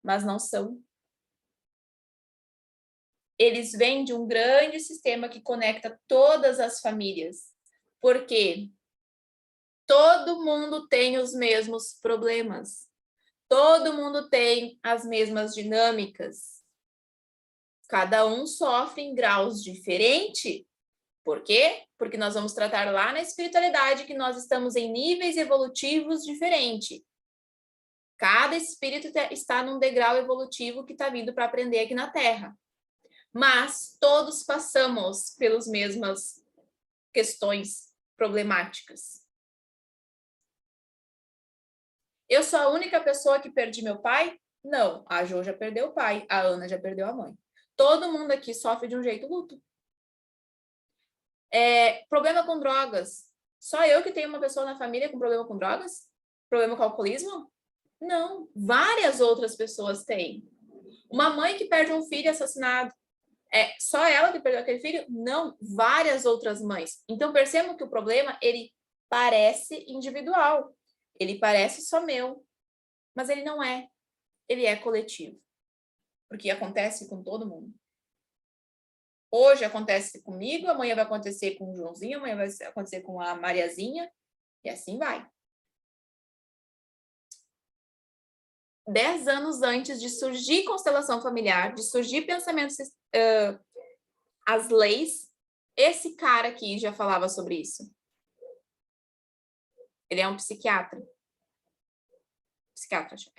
mas não são. Eles vêm de um grande sistema que conecta todas as famílias. Por quê? Todo mundo tem os mesmos problemas. Todo mundo tem as mesmas dinâmicas. Cada um sofre em graus diferentes. Por quê? Porque nós vamos tratar lá na espiritualidade que nós estamos em níveis evolutivos diferentes. Cada espírito está num degrau evolutivo que está vindo para aprender aqui na Terra. Mas todos passamos pelas mesmas questões problemáticas. Eu sou a única pessoa que perdi meu pai? Não, a Jo já perdeu o pai, a Ana já perdeu a mãe. Todo mundo aqui sofre de um jeito luto. Problema com drogas. Só eu que tenho uma pessoa na família com problema com drogas? Problema com alcoolismo? Não, várias outras pessoas têm. Uma mãe que perde um filho assassinado. É só ela que perdeu aquele filho? Não, várias outras mães. Então percebam que o problema, ele parece individual. Ele parece só meu, mas ele não é. Ele é coletivo. Porque acontece com todo mundo. Hoje acontece comigo, amanhã vai acontecer com o Joãozinho, amanhã vai acontecer com a Mariazinha, e assim vai. 10 anos antes de surgir constelação familiar, de surgir pensamentos, as leis, esse cara aqui já falava sobre isso. Ele é um psiquiatra. Psiquiatra, acho.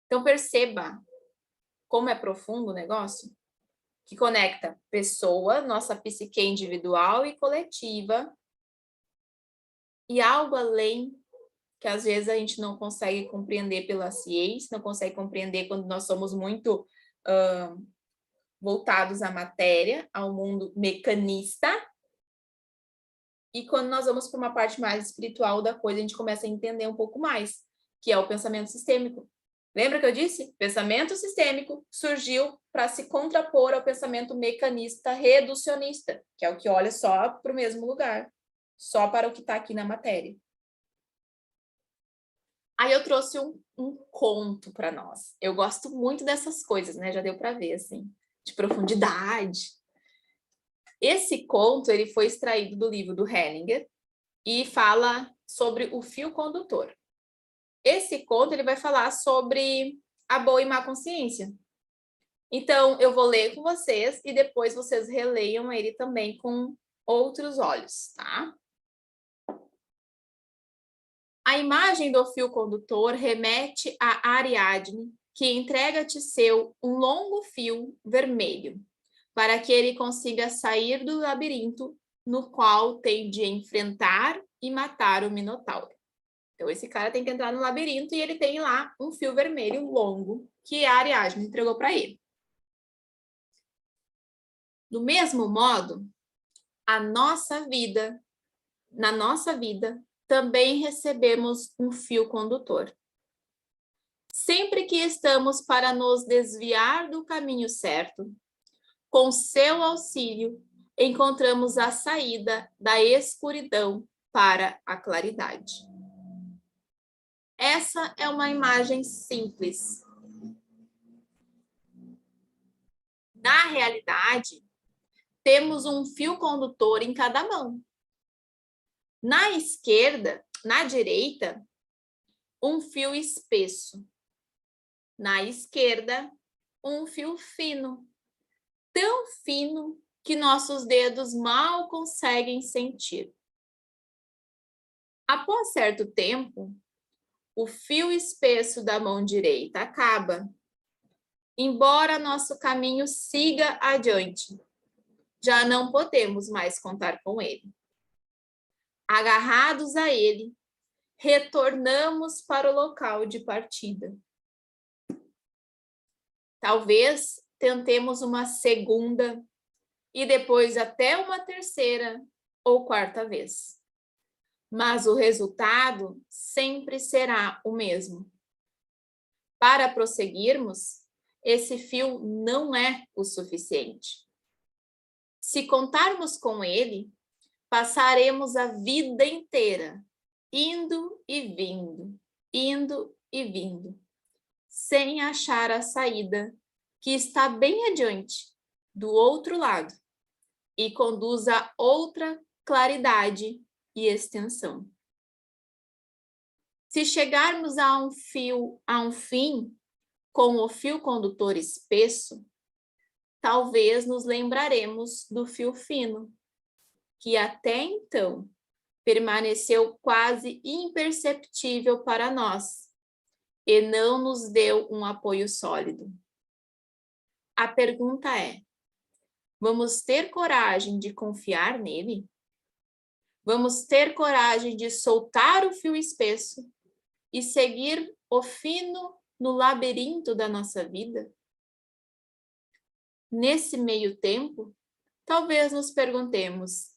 Então perceba como é profundo o negócio, que conecta pessoa, nossa psique individual e coletiva, e algo além que às vezes a gente não consegue compreender pela ciência, não consegue compreender quando nós somos muito voltados à matéria, ao mundo mecanista, e quando nós vamos para uma parte mais espiritual da coisa, a gente começa a entender um pouco mais, que é o pensamento sistêmico. Lembra que eu disse? Pensamento sistêmico surgiu para se contrapor ao pensamento mecanista reducionista, que é o que olha só para o mesmo lugar, só para o que está aqui na matéria. Aí eu trouxe um conto para nós. Eu gosto muito dessas coisas, né? Já deu para ver, assim, de profundidade. Esse conto, ele foi extraído do livro do Hellinger e fala sobre o fio condutor. Esse conto, ele vai falar sobre a boa e má consciência. Então, eu vou ler com vocês e depois vocês releiam ele também com outros olhos, tá? A imagem do fio condutor remete a Ariadne, que entrega a Tiseu um longo fio vermelho, para que ele consiga sair do labirinto no qual tem de enfrentar e matar o Minotauro. Então, esse cara tem que entrar no labirinto e ele tem lá um fio vermelho longo que a Ariadne entregou para ele. Do mesmo modo, na nossa vida, também recebemos um fio condutor. Sempre que estamos para nos desviar do caminho certo, com seu auxílio, encontramos a saída da escuridão para a claridade. Essa é uma imagem simples. Na realidade, temos um fio condutor em cada mão. Na esquerda, na direita, um fio espesso. Na esquerda, um fio fino. Tão fino que nossos dedos mal conseguem sentir. Após certo tempo, o fio espesso da mão direita acaba. Embora nosso caminho siga adiante, já não podemos mais contar com ele. Agarrados a ele, retornamos para o local de partida. Talvez tentemos uma segunda e depois até uma terceira ou quarta vez. Mas o resultado sempre será o mesmo. Para prosseguirmos, esse fio não é o suficiente. Se contarmos com ele, passaremos a vida inteira indo e vindo, sem achar a saída que está bem adiante, do outro lado, e conduz a outra claridade e extensão. Se chegarmos a um fim com o fio condutor espesso, talvez nos lembraremos do fio fino, que até então permaneceu quase imperceptível para nós e não nos deu um apoio sólido. A pergunta é: vamos ter coragem de confiar nele? Vamos ter coragem de soltar o fio espesso e seguir o fino no labirinto da nossa vida? Nesse meio tempo, talvez nos perguntemos: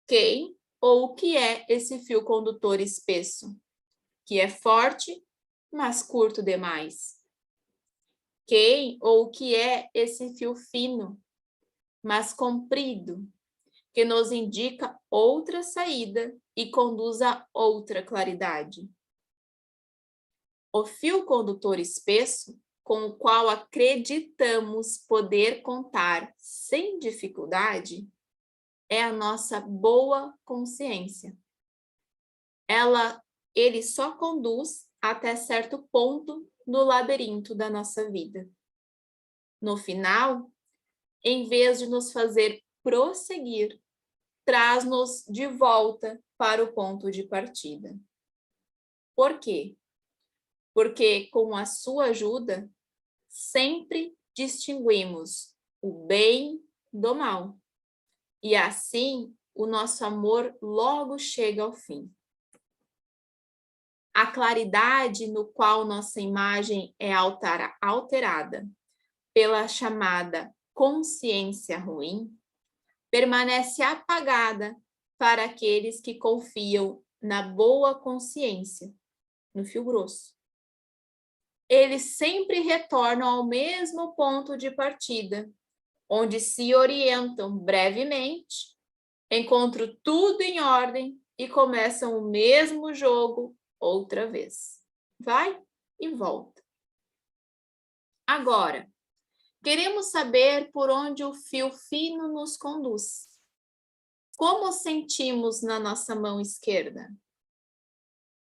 quem ou o que é esse fio condutor espesso, que é forte, mas curto demais? Quem ou o que é esse fio fino, mas comprido, que nos indica outra saída e conduz a outra claridade? O fio condutor espesso, com o qual acreditamos poder contar sem dificuldade, é a nossa boa consciência. Ele só conduz até certo ponto no labirinto da nossa vida. No final, em vez de nos fazer prosseguir, traz-nos de volta para o ponto de partida. Por quê? Porque com a sua ajuda, sempre distinguimos o bem do mal. E assim, o nosso amor logo chega ao fim. A claridade no qual nossa imagem é alterada pela chamada consciência ruim, permanece apagada para aqueles que confiam na boa consciência, no fio grosso. Eles sempre retornam ao mesmo ponto de partida, onde se orientam brevemente, encontram tudo em ordem e começam o mesmo jogo outra vez. Vai e volta. Agora, queremos saber por onde o fio fino nos conduz. Como sentimos na nossa mão esquerda?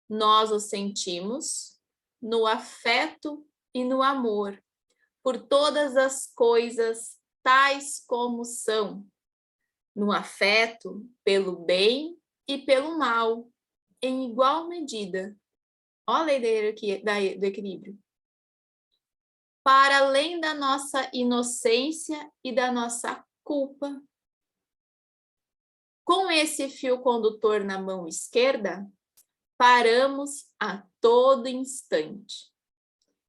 Nós o sentimos no afeto e no amor, por todas as coisas tais como são. No afeto, pelo bem e pelo mal, em igual medida. Olha a lei do equilíbrio. Para além da nossa inocência e da nossa culpa. Com esse fio condutor na mão esquerda, paramos a todo instante.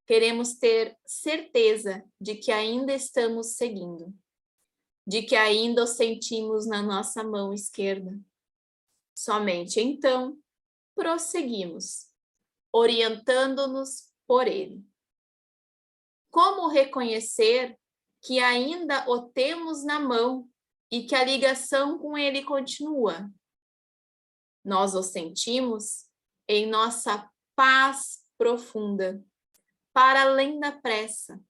Queremos ter certeza de que ainda estamos seguindo, de que ainda o sentimos na nossa mão esquerda. Somente então, prosseguimos, orientando-nos por ele. Como reconhecer que ainda o temos na mão e que a ligação com ele continua? Nós o sentimos em nossa paz profunda, para além da pressa.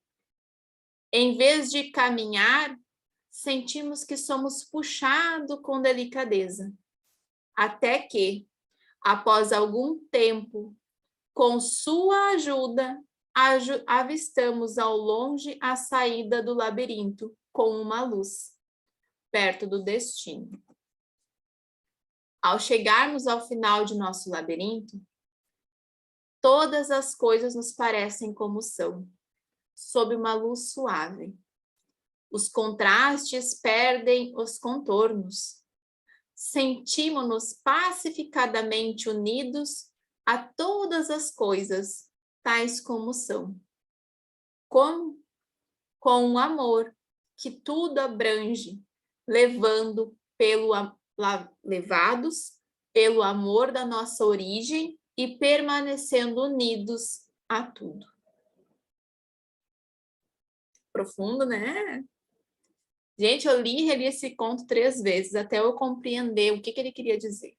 Em vez de caminhar, sentimos que somos puxados com delicadeza, até que, após algum tempo, com sua ajuda, avistamos ao longe a saída do labirinto com uma luz, perto do destino. Ao chegarmos ao final de nosso labirinto, todas as coisas nos parecem como são, sob uma luz suave. Os contrastes perdem os contornos. Sentimos-nos pacificadamente unidos a todas as coisas, tais como são. Com um amor que tudo abrange, levados pelo amor da nossa origem e permanecendo unidos a tudo. Profundo, né? Gente, eu li e reli esse conto 3 vezes, até eu compreender o que ele queria dizer.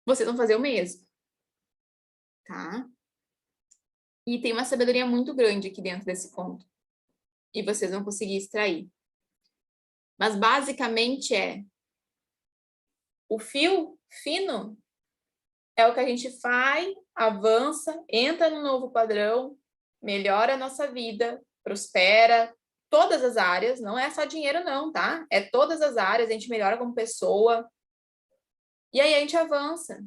Vocês vão fazer o mesmo, tá? E tem uma sabedoria muito grande aqui dentro desse conto. E vocês vão conseguir extrair. Mas basicamente o fio fino é o que a gente faz, avança, entra no novo padrão, melhora a nossa vida, prospera, todas as áreas, não é só dinheiro não, tá? É todas as áreas, a gente melhora como pessoa. E aí a gente avança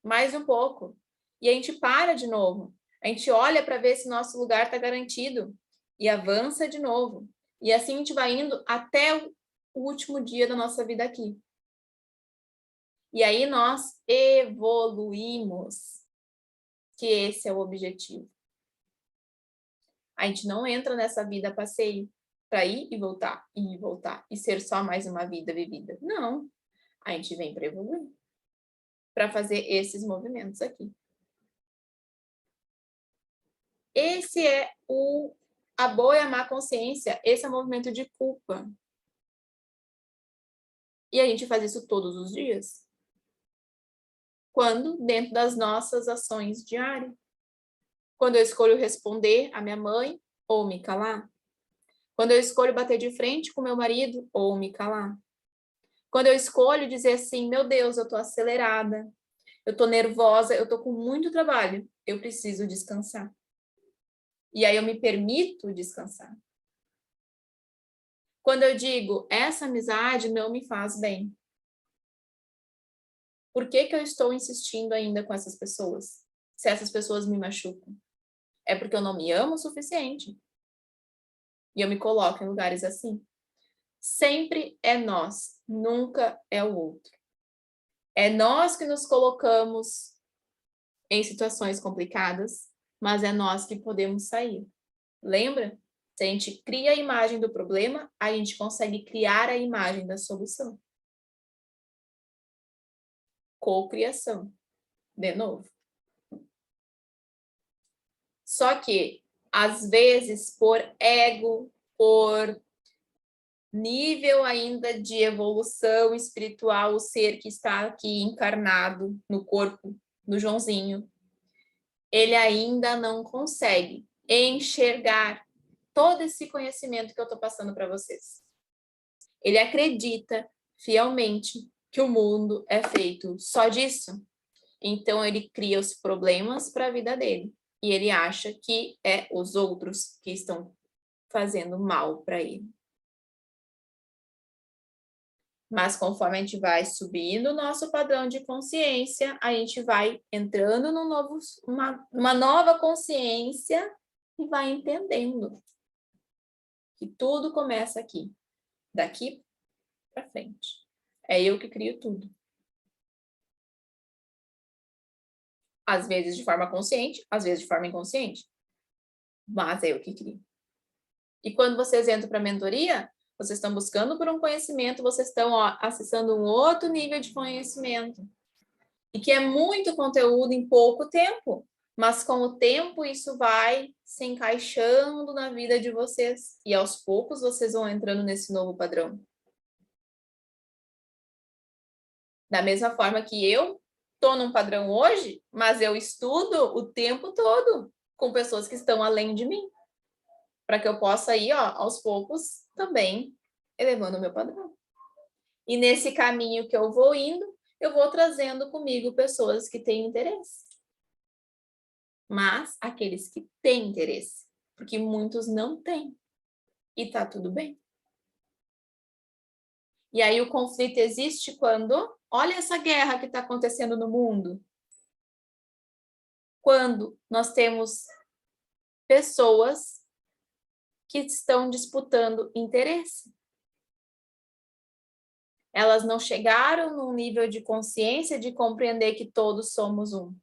mais um pouco. E a gente para de novo. A gente olha para ver se nosso lugar está garantido e avança de novo. E assim a gente vai indo até o último dia da nossa vida aqui. E aí nós evoluímos, que esse é o objetivo. A gente não entra nessa vida a passeio para ir e voltar, e ser só mais uma vida vivida. Não, a gente vem para evoluir, para fazer esses movimentos aqui. Esse é a boa e a má consciência, esse é o movimento de culpa. E a gente faz isso todos os dias. Quando? Dentro das nossas ações diárias. Quando eu escolho responder a minha mãe ou me calar. Quando eu escolho bater de frente com meu marido ou me calar. Quando eu escolho dizer assim, meu Deus, eu tô acelerada, eu tô nervosa, eu tô com muito trabalho, eu preciso descansar. E aí eu me permito descansar. Quando eu digo, essa amizade não me faz bem. Por que eu estou insistindo ainda com essas pessoas? Se essas pessoas me machucam? É porque eu não me amo o suficiente. E eu me coloco em lugares assim. Sempre é nós, nunca é o outro. É nós que nos colocamos em situações complicadas, mas é nós que podemos sair. Lembra? Se a gente cria a imagem do problema, a gente consegue criar a imagem da solução. Cocriação. De novo. Só que, às vezes, por ego, por nível ainda de evolução espiritual, o ser que está aqui encarnado no corpo do Joãozinho, ele ainda não consegue enxergar todo esse conhecimento que eu estou passando para vocês. Ele acredita fielmente que o mundo é feito só disso. Então, ele cria os problemas para a vida dele. E ele acha que é os outros que estão fazendo mal para ele. Mas conforme a gente vai subindo o nosso padrão de consciência, a gente vai entrando numa nova consciência e vai entendendo que tudo começa aqui, daqui para frente. É eu que crio tudo. Às vezes de forma consciente, às vezes de forma inconsciente. Mas é eu que crio. E quando vocês entram para a mentoria, vocês estão buscando por um conhecimento, vocês estão acessando um outro nível de conhecimento. E que é muito conteúdo em pouco tempo. Mas com o tempo isso vai se encaixando na vida de vocês. E aos poucos vocês vão entrando nesse novo padrão. Da mesma forma que eu estou num padrão hoje, mas eu estudo o tempo todo com pessoas que estão além de mim. Para que eu possa ir, aos poucos, também elevando o meu padrão. E nesse caminho que eu vou indo, eu vou trazendo comigo pessoas que têm interesse. Mas aqueles que têm interesse, porque muitos não têm. E tá tudo bem. E aí o conflito existe quando, olha essa guerra que está acontecendo no mundo. Quando nós temos pessoas que estão disputando interesse. Elas não chegaram num nível de consciência de compreender que todos somos um.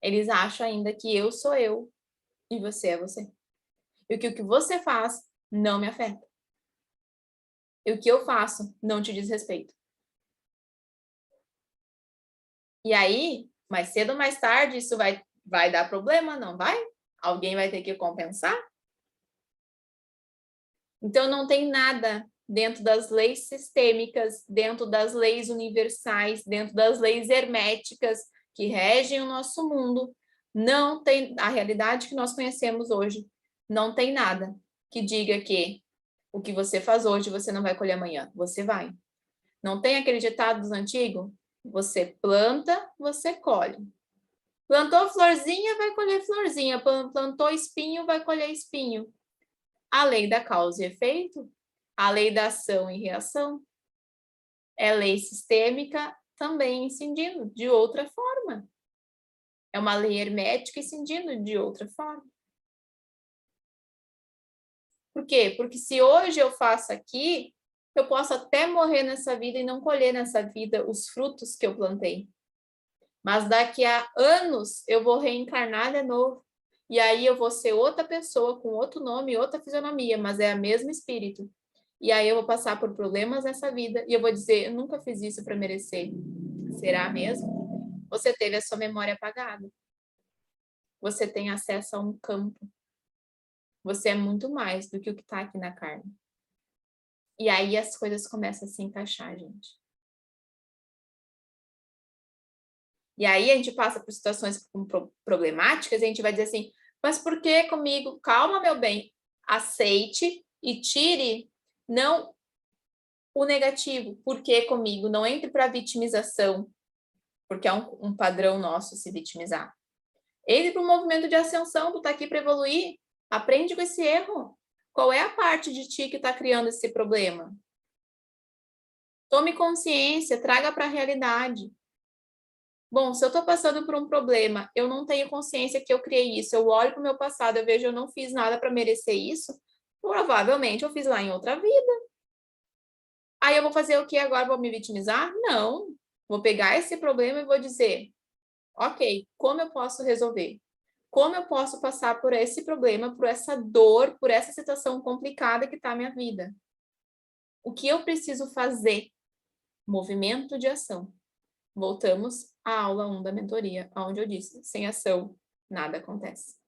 Eles acham ainda que eu sou eu e você é você. E que o que você faz não me afeta. E o que eu faço não te diz respeito. E aí, mais cedo ou mais tarde, isso vai dar problema, não vai? Alguém vai ter que compensar? Então, não tem nada dentro das leis sistêmicas, dentro das leis universais, dentro das leis herméticas que regem o nosso mundo. Não tem a realidade que nós conhecemos hoje. Não tem nada que diga que o que você faz hoje você não vai colher amanhã. Você vai. Não tem aquele ditado dos antigos? Você planta, você colhe. Plantou florzinha, vai colher florzinha. Plantou espinho, vai colher espinho. A lei da causa e efeito, a lei da ação e reação, é lei sistêmica também incidindo de outra forma. É uma lei hermética incidindo de outra forma. Por quê? Porque se hoje eu faço aqui, eu posso até morrer nessa vida e não colher nessa vida os frutos que eu plantei. Mas daqui a anos eu vou reencarnar de novo. E aí eu vou ser outra pessoa, com outro nome, outra fisionomia, mas é o mesmo espírito. E aí eu vou passar por problemas nessa vida e eu vou dizer, eu nunca fiz isso para merecer. Será mesmo? Você teve a sua memória apagada. Você tem acesso a um campo. Você é muito mais do que o que está aqui na carne. E aí as coisas começam a se encaixar, gente. E aí a gente passa por situações problemáticas e a gente vai dizer assim, mas por que comigo? Calma, meu bem. Aceite e tire não o negativo. Por que comigo? Não entre para vitimização, porque é um padrão nosso se vitimizar. Entre para um movimento de ascensão, tu tá aqui para evoluir. Aprende com esse erro. Qual é a parte de ti que está criando esse problema? Tome consciência, traga para a realidade. Bom, se eu estou passando por um problema, eu não tenho consciência que eu criei isso, eu olho para o meu passado, eu vejo eu não fiz nada para merecer isso, provavelmente eu fiz lá em outra vida. Aí eu vou fazer o que agora? Vou me vitimizar? Não. Vou pegar esse problema e vou dizer, ok, como eu posso resolver? Como eu posso passar por esse problema, por essa dor, por essa situação complicada que está a minha vida? O que eu preciso fazer? Movimento de ação. Voltamos à aula 1 da mentoria, onde eu disse, sem ação, nada acontece.